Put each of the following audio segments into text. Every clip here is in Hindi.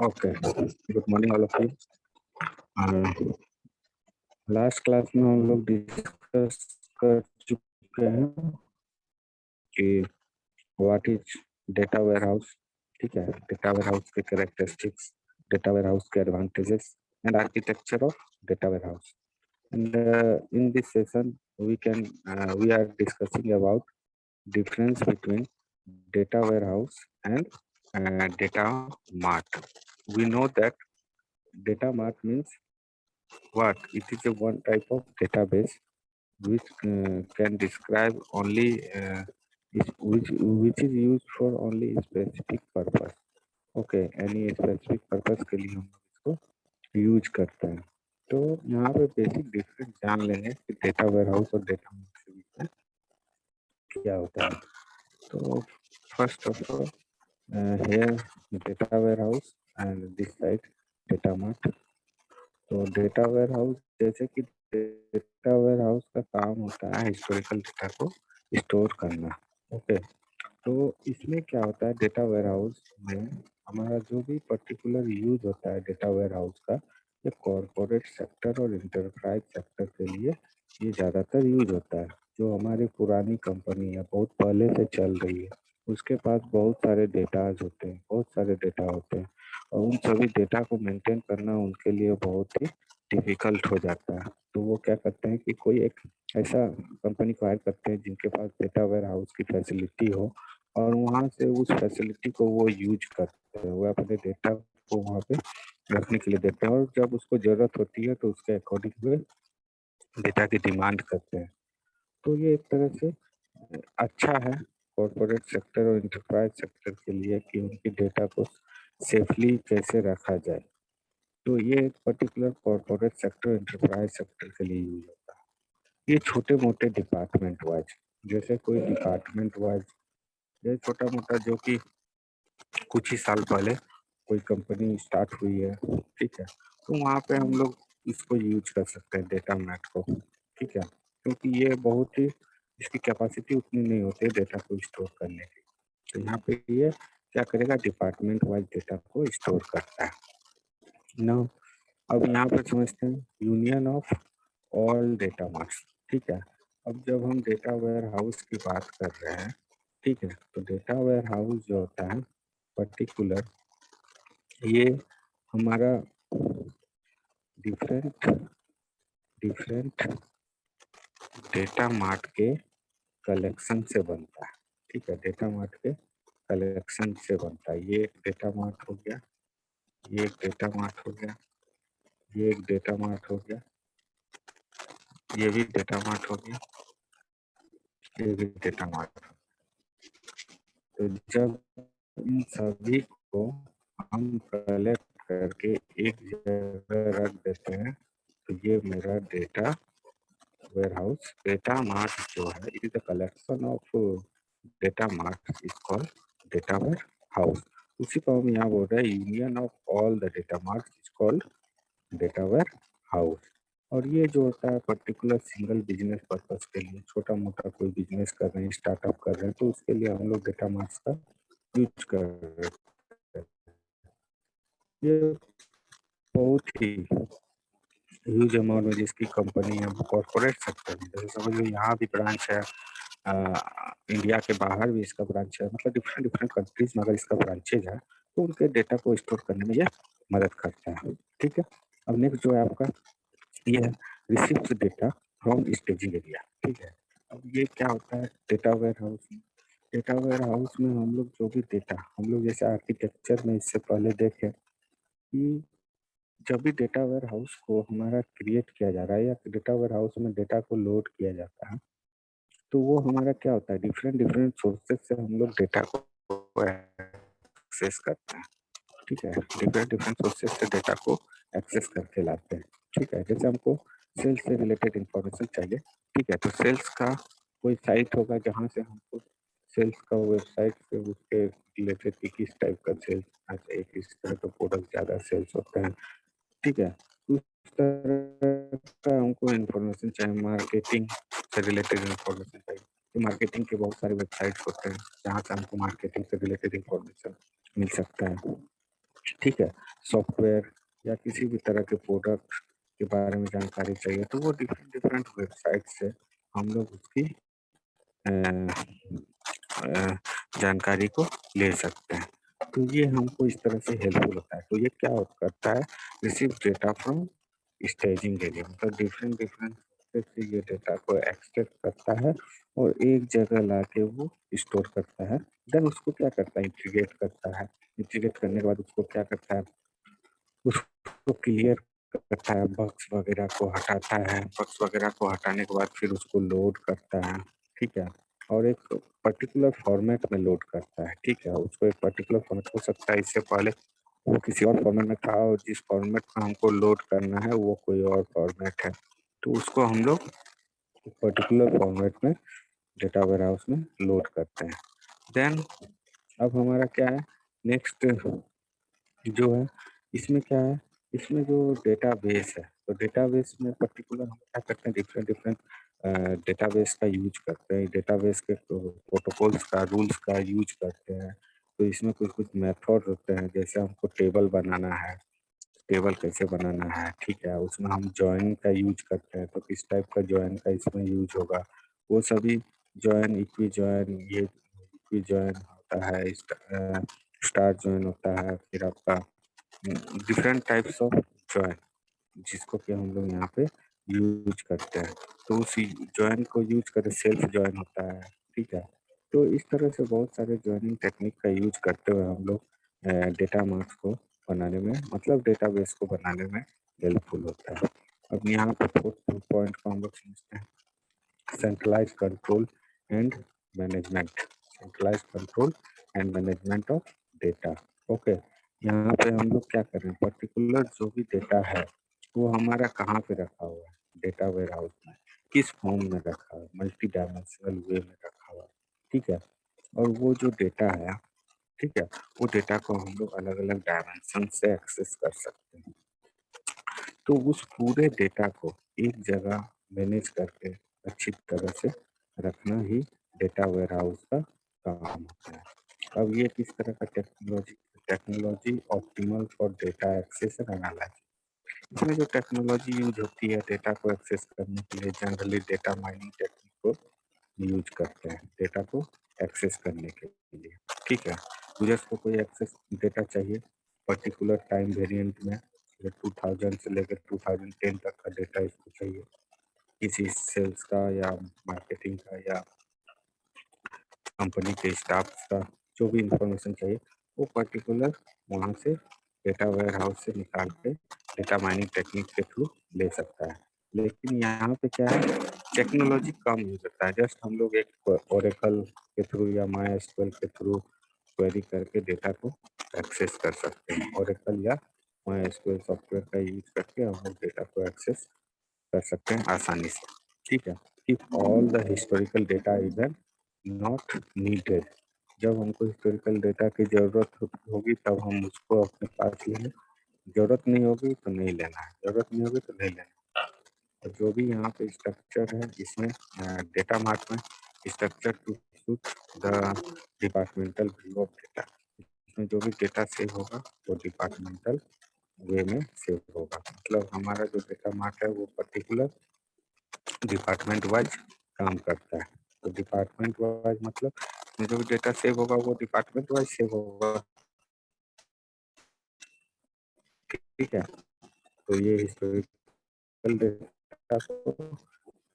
Okay, good morning all of you. Last class में हम लोग डिस्कस कर चुके हैं कि व्हाट इज डेटा वेयरहाउस। ठीक है, डेटा वेयरहाउस के कैरेक्टरिस्टिक्स, डेटा वेयरहाउस के advantages and architecture of data warehouse. And in this session, we are discussing about difference between data warehouse and data mart. We know that data mart means what? It is a one type of database which can describe only which is used for only specific purpose. Okay, any specific purpose के लिए हम इसको यूज करते हैं। तो यहाँ पे बेसिक डिफरेंस जान लेंगे कि डेटा वेयरहाउस और डेटा मार्ट के बीच में क्या होता है। तो first of all here data warehouse and this side data mart। तो डेटा वेयरहाउस जैसे कि डेटा वेयरहाउस का काम होता है हिस्टोरिकल डेटा को स्टोर करना। ओके, तो इसमें क्या होता है डेटा वेयरहाउस में हमारा जो भी पर्टिकुलर यूज होता है डेटा वेयरहाउस का, ये कॉरपोरेट सेक्टर और इंटरप्राइज सेक्टर के लिए ये ज़्यादातर यूज होता है। जो हमारी पुरानी कंपनी है, बहुत पहले से चल रही है, उसके पास बहुत सारे डेटाज होते हैं, बहुत सारे डेटा होते हैं, और उन सभी डेटा को मेंटेन करना उनके लिए बहुत ही डिफिकल्ट हो जाता है। तो वो क्या करते हैं कि कोई एक ऐसा कंपनी को हायर करते हैं जिनके पास डेटा वेयर हाउस की फैसिलिटी हो, और वहाँ से उस फैसिलिटी को वो यूज करते हैं, वो अपने डेटा को वहाँ पे रखने के लिए देते हैं, और जब उसको ज़रूरत होती है तो उसके अकॉर्डिंग वे डेटा की डिमांड करते हैं। तो ये एक तरह से अच्छा है कॉर्पोरेट सेक्टर और इंटरप्राइज सेक्टर के लिए कि उनकी डेटा को सेफली कैसे रखा जाए। तो ये एक particular corporate sector enterprise sector के लिए यूज होता है। ये छोटे मोटे डिपार्टमेंट वाइज, जैसे कोई डिपार्टमेंट वाइज, ये छोटा मोटा जो कि कुछ ही साल पहले कोई कंपनी स्टार्ट हुई है, ठीक है, तो वहाँ पे हम लोग इसको यूज कर सकते हैं डेटा मैट को। ठीक है, क्योंकि ये बहुत ही इसकी कैपेसिटी उतनी नहीं होती है डेटा को स्टोर करने की। तो यहाँ पे ये क्या करेगा, डिपार्टमेंट वाइज डेटा को स्टोर करता है ना। अब यहाँ पे समझते हैं union of all data marts. ठीक है, अब जब हम डेटा वेयर हाउस की बात कर रहे हैं, ठीक है, तो डेटा वेयर हाउस जो होता है पर्टिकुलर, ये हमारा डिफरेंट डिफरेंट डेटा मार्ट के कलेक्शन से बनता है। ठीक है, डेटा मार्ट के कलेक्शन से बनता है। ये एक डेटा मार्ट हो गया, ये एक डेटा मार्ट हो गया, ये एक डेटा मार्ट हो गया, ये भी डेटा मार्ट हो गया, ये भी डेटा मार्ट। तो जब इन सभी को हम कलेक्ट करके एक जगह रख देते हैं, तो ये मेरा डेटा warehouse data mart जो है, it is a collection of data mart is called data warehouse। उसी को हम यहाँ बोल रहे हैं union of all the data mart is called data warehouse. और ये जो होता है पर्टिकुलर सिंगल बिजनेस पर्पस के लिए, छोटा मोटा कोई बिजनेस कर रहे हैं, स्टार्टअप कर रहे हैं, तो उसके लिए हम लोग डेटा मार्ट का यूज कर रहे हैं। ये बहुत ही ह्यूज अमाउंट में जिसकी कंपनी है कॉर्पोरेट सेक्टर में, जैसे समझ लो यहाँ भी ब्रांच है, इंडिया के बाहर भी इसका ब्रांच है, मतलब डिफरेंट डिफरेंट कंट्रीज में अगर इसका ब्रांचेज है तो उनके डेटा को स्टोर करने में ये मदद करता है। ठीक है, अब नेक्स्ट जो है आपका ये है received data from staging area. ठीक है, अब ये क्या होता है डेटा वेयर हाउस में, डेटा वेयर हाउस में हम लोग जो भी डेटा, हम लोग जैसे आर्किटेक्चर में इससे पहले देखें कि जब भी डेटा वेयर हाउस को हमारा क्रिएट किया जा रहा है या डेटा वेयर हाउस में डेटा को लोड किया जाता है, तो वो हमारा क्या होता है डिफरेंट डिफरेंट सोर्सेज से हम लोग डेटा को एक्सेस करते हैं। ठीक है, डिफरेंट डिफरेंट सोर्सेज से डेटा को एक्सेस करके लाते हैं। ठीक है, जैसे हमको सेल्स से रिलेटेड इंफॉर्मेशन चाहिए, ठीक है, तो सेल्स का कोई साइट होगा जहाँ से हमको सेल्स का वेबसाइट से उसके रिलेटेड कि किस टाइप का सेल्स चाहिए, किस तरह का प्रोडक्ट ज़्यादा सेल्स होते हैं। ठीक है, उस तरह का हमको इन्फॉर्मेशन चाहिए, मार्केटिंग से रिलेटेड इन्फॉर्मेशन चाहिए, तो मार्केटिंग के बहुत सारे वेबसाइट्स होते हैं जहाँ से हमको मार्केटिंग से रिलेटेड इन्फॉर्मेशन मिल सकता है। ठीक है। सॉफ्टवेयर या किसी भी तरह के प्रोडक्ट के बारे में जानकारी चाहिए तो वो डिफरेंट डिफरेंट वेबसाइट से हम लोग उसकी अ, अ, जानकारी को ले सकते हैं। तो ये हमको इस तरह से हेल्पफुल होता है। तो ये क्या करता है, receive data from staging area, मतलब डिफरेंट डिफरेंट से ये डेटा को एक्सट्रैक्ट करता है और एक जगह लाके वो स्टोर करता है। देन उसको क्या करता है, इंटीग्रेट करता है। इंटीग्रेट करने के बाद उसको क्या करता है, उसको क्लियर करता है, बग्स वगैरह को हटाता है। बग्स वगैरह को हटाने के बाद फिर उसको लोड करता है, ठीक है। और एक पर्टिकुलर फॉर्मेट में लोड करता है, ठीक है। उसको एक पर्टिकुलर फॉर्मेट, हो सकता है इससे पहले वो किसी और फॉर्मेट में था और जिस फॉर्मेट में हमको लोड करना है वो कोई और फॉर्मेट है, तो उसको हम लोग पर्टिकुलर फॉर्मेट में डेटा वेयरहाउस में लोड करते हैं। देन अब हमारा क्या है, नेक्स्ट जो है, इसमें क्या है, इसमें जो डेटाबेस है, तो डेटाबेस में पर्टिकुलर हम क्या करते हैं, डिफरेंट डिफरेंट डेटाबेस का यूज करते हैं। डेटाबेस के प्रोटोकॉल्स का, रूल्स का यूज करते हैं। तो इसमें कुछ कुछ मेथड होते हैं, जैसे हमको टेबल बनाना है, टेबल कैसे बनाना है, ठीक है। उसमें हम जॉइन का यूज करते हैं, तो किस टाइप का जॉइन का इसमें यूज होगा, वो सभी जॉइन, इक्वी जॉइन, ये इक्वी जॉइन होता है, स्टार जॉइन होता है, फिर आपका डिफरेंट टाइप्स ऑफ जॉइन, जिसको कि हम लोग यहाँ पे यूज करते हैं। तो उसी जॉइन को यूज करके सेल्फ जॉइन होता है, ठीक है। तो इस तरह से बहुत सारे जॉइनिंग टेक्निक का यूज करते हुए हम लोग डेटा मार्क्स को बनाने में, मतलब डेटाबेस को बनाने में हेल्पफुल होता है। अब यहाँ पे फोर्थ पॉइंट को हम लोग समझते हैं, centralise control and management. Centralise control and management of data. Okay, यहाँ पे हम लोग क्या कर रहे हैं, पर्टिकुलर जो भी डेटा है वो हमारा कहाँ पे रखा हुआ है, डेटा वेयर हाउस में, किस फॉर्म में रखा है, मल्टी डायमेंशनल वे में रखा हुआ है, ठीक है। और वो जो डेटा है, ठीक है, वो डेटा को हम लोग अलग अलग डायमेंशन से एक्सेस कर सकते हैं। तो उस पूरे डेटा को एक जगह मैनेज करके अच्छी तरह से रखना ही डेटा वेयरहाउस का काम होता है। अब ये किस तरह का technology, technology optimal for data access and analysis. इसमें जो टेक्नोलॉजी यूज होती है डेटा को एक्सेस करने के लिए, जनरली डेटा माइनिंग टेक्निक को यूज करते हैं डेटा को एक्सेस करने के लिए, ठीक है। यूजर्स को कोई एक्सेस डेटा चाहिए पर्टिकुलर टाइम वेरिएंट में, 2000 से लेकर 2010 तक का डेटा इसको चाहिए, किसी सेल्स का या मार्केटिंग का या कंपनी के स्टाफ का जो भी इंफॉर्मेशन चाहिए वो पर्टिकुलर वहाँ से डेटा वेयर हाउस से निकाल के डेटा माइनिंग टेक्निक के थ्रू ले सकता है। लेकिन यहाँ पे क्या है, टेक्नोलॉजी कम यूज होता है। जस्ट हम लोग एक ओरेकल के थ्रू या माई एसक्यूएल के थ्रू क्वेरी करके डेटा को एक्सेस कर सकते हैं। ओरेकल या माई एसक्यूएल सॉफ्टवेयर का यूज करके हम लोग डेटा को एक्सेस कर सकते हैं आसानी से, ठीक है। If all the historical data even not needed, जब हमको हिस्टोरिकल डेटा की जरूरत होगी तब हम उसको अपने पास लेंगे, जरूरत नहीं होगी तो नहीं लेना है, जरूरत नहीं होगी तो नहीं लेना है। और जो भी यहाँ पे स्ट्रक्चर है इसमें डेटा मार्ट में, structure to suit the departmental view of data, इसमें जो भी डेटा सेव होगा वो डिपार्टमेंटल वे में सेव होगा। मतलब हमारा जो डेटा मार्ट है वो पर्टिकुलर डिपार्टमेंट वाइज काम करता है। तो डिपार्टमेंट वाइज मतलब जो भी डेटा सेव होगा वो डिपार्टमेंट वाइज सेव होगा, ठीक है। तो ये हिस्टोरिकल डेटा को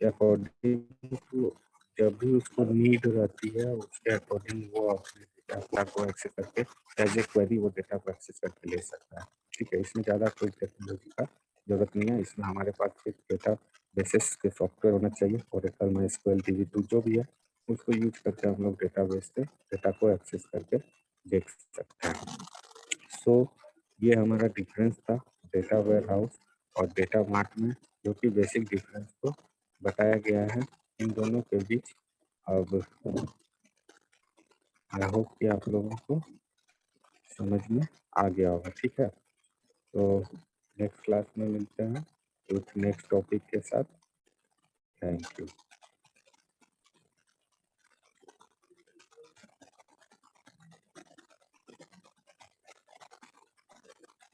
अकॉर्डिंग टू, जब भी उसको नीड रहती है उसके अकॉर्डिंग वो अपने डेटा को एक्सेस करके एज ए क्वेरी वो डेटा को एक्सेस करके ले सकता है, ठीक है। इसमें ज़्यादा कोई टेक्नोलॉजी का जरूरत नहीं है। इसमें हमारे पास एक डेटा बेसिस के सॉफ्टवेयर होना चाहिए, ओरेकल, माइस्क्वेल, DB2 जो भी है उसको यूज करके हम लोग डेटाबेस से डेटा को एक्सेस करके देख सकते हैं। सो ये हमारा डिफरेंस था डेटा वेयरहाउस और डेटा मार्ट में, जो कि बेसिक डिफरेंस को बताया गया है इन दोनों के बीच। अब आई होप कि आप लोगों को समझ में आ गया होगा, ठीक है। तो नेक्स्ट क्लास में मिलते हैं विथ नेक्स्ट टॉपिक के साथ। Thank you.